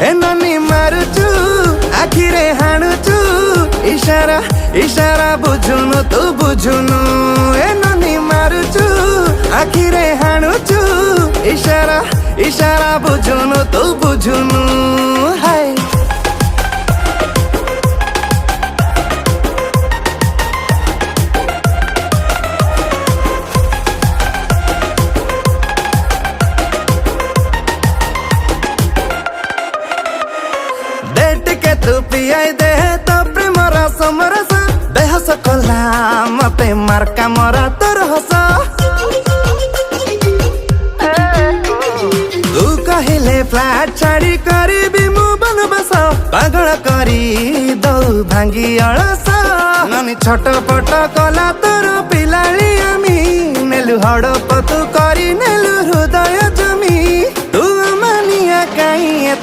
ए नानी मारुचु आखिरे हाणुचु इशारा इशारा बुझुनु तू बुझुनु ए नानी मारुचु आखिरे हाणुचु इशारा इशारा बुझुनु तू बुझुनु हाय तू पियाई दे तो प्रेमरा समरस बेहस कला मते मार्का मरा तोर हस तू कहिले फ्लैट छाड़ी करी मु बनबस पागल करी दौ भांगी अलस नानी छटपट कला तोर पिलाली आमी नेलु हड़प तू करी नेलु